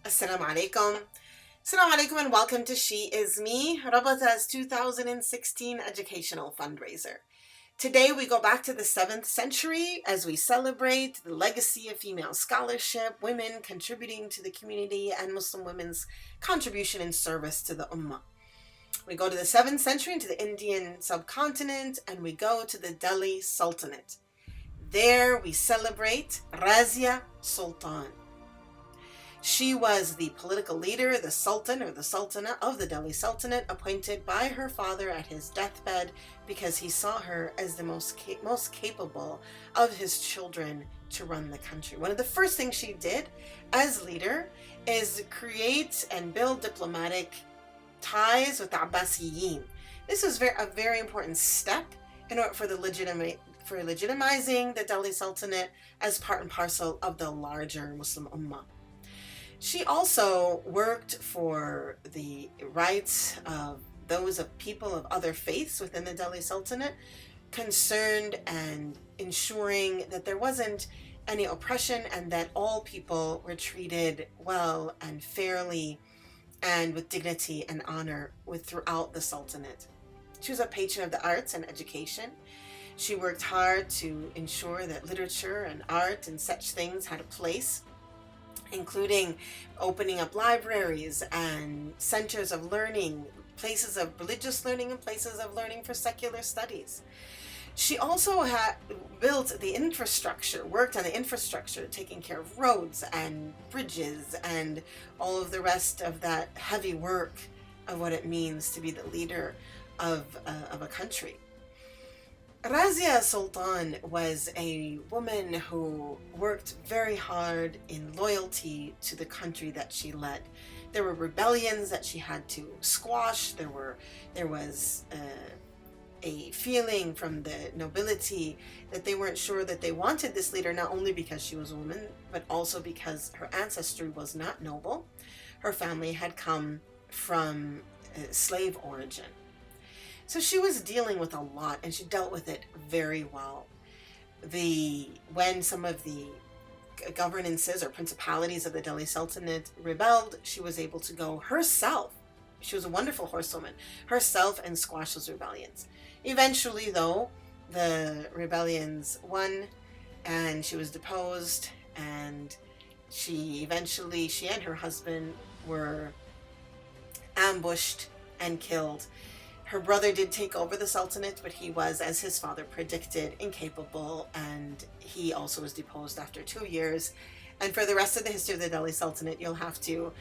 Assalamu alaikum. Assalamu alaikum and welcome to She Is Me, Rabata's 2016 educational fundraiser. Today we go back to the 7th century as we celebrate the legacy of female scholarship, women contributing to the community, and Muslim women's contribution and service to the Ummah. We go to the 7th century into the Indian subcontinent and we go to the Delhi Sultanate. There we celebrate Razia Sultan. She was the political leader, the Sultan or the Sultana of the Delhi Sultanate, appointed by her father at his deathbed because he saw her as the most capable of his children to run the country. One of the first things she did as leader is create and build diplomatic ties with the Abbasiyin. This was a very important step in order for legitimizing the Delhi Sultanate as part and parcel of the larger Muslim Ummah. She also worked for the rights of those of people of other faiths within the Delhi Sultanate, concerned and ensuring that there wasn't any oppression and that all people were treated well and fairly and with dignity and honor throughout the Sultanate. She was a patron of the arts and education. She worked hard to ensure that literature and art and such things had a place, including opening up libraries and centers of learning, places of religious learning and places of learning for secular studies. She also built the infrastructure, worked on the infrastructure, taking care of roads and bridges and all of the rest of that heavy work of what it means to be the leader of a country. Razia Sultan was a woman who worked very hard in loyalty to the country that she led. There were rebellions that she had to squash. There was a feeling from the nobility that they weren't sure that they wanted this leader, not only because she was a woman, but also because her ancestry was not noble. Her family had come from slave origin. So she was dealing with a lot, and she dealt with it very well. When some of the governances or principalities of the Delhi Sultanate rebelled, she was able to go herself. She was a wonderful horsewoman, herself, and squash those rebellions. Eventually, though, the rebellions won, and she was deposed, and she and her husband were ambushed and killed. Her brother did take over the Sultanate, but he was, as his father predicted, incapable, and he also was deposed after 2 years. And for the rest of the history of the Delhi Sultanate, you'll have to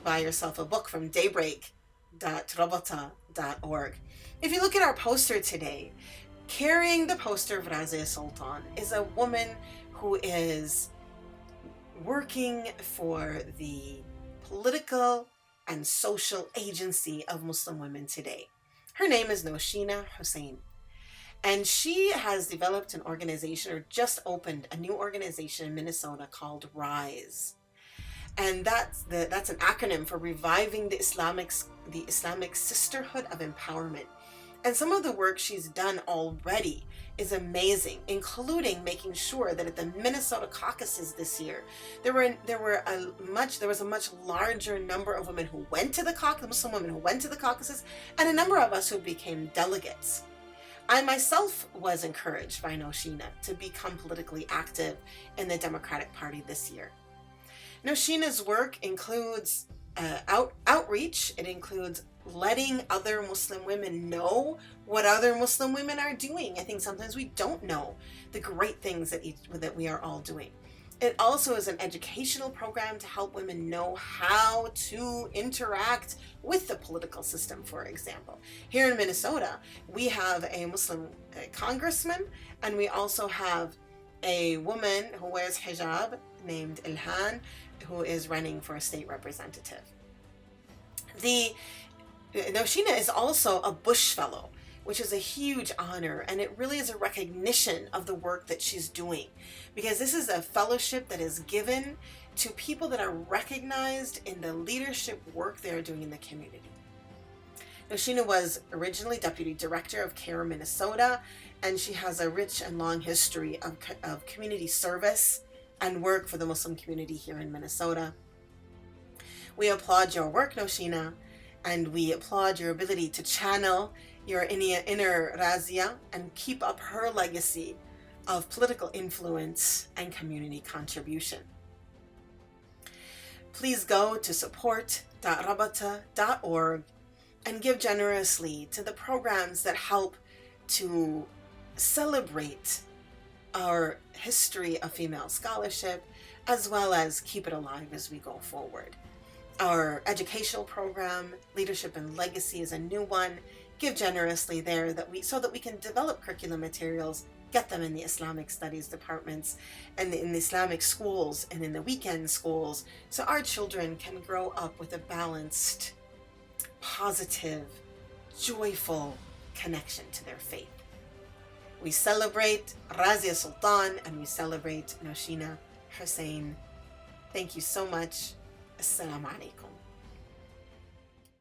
buy yourself a book from daybreak.rabata.org. If you look at our poster today, carrying the poster of Razia Sultan is a woman who is working for the political and social agency of Muslim women today. Her name is Noshina Hussain, and she has developed an organization, or just opened a new organization in Minnesota called RISE. And that's an acronym for Reviving the Islamic Sisterhood of Empowerment. And some of the work she's done already is amazing, including making sure that at the Minnesota caucuses this year, there was a much larger number of women who went to the Muslim women who went to the caucuses, and a number of us who became delegates. I myself was encouraged by Noshina to become politically active in the Democratic Party this year. Noshina's work includes outreach. It includes letting other Muslim women know what other Muslim women are doing. I think sometimes we don't know the great things that we are all doing. It also is an educational program to help women know how to interact with the political system, for example. Here in Minnesota, we have a Muslim congressman, and we also have a woman who wears hijab named Ilhan, who is running for a state representative. Noshina is also a Bush Fellow, which is a huge honor, and it really is a recognition of the work that she's doing, because this is a fellowship that is given to people that are recognized in the leadership work they are doing in the community. Noshina was originally Deputy Director of CARE Minnesota, and she has a rich and long history of community service and work for the Muslim community here in Minnesota. We applaud your work, Noshina, and we applaud your ability to channel your inner Razia and keep up her legacy of political influence and community contribution. Please go to support.rabata.org and give generously to the programs that help to celebrate our history of female scholarship, as well as keep it alive as we go forward. Our educational program, Leadership and Legacy, is a new one. Give generously there so that we can develop curriculum materials, get them in the Islamic studies departments and in the Islamic schools and in the weekend schools, so our children can grow up with a balanced, positive, joyful connection to their faith. We celebrate Razia Sultan and we celebrate Noshina Hussein. Thank you so much. Assalamu alaikum.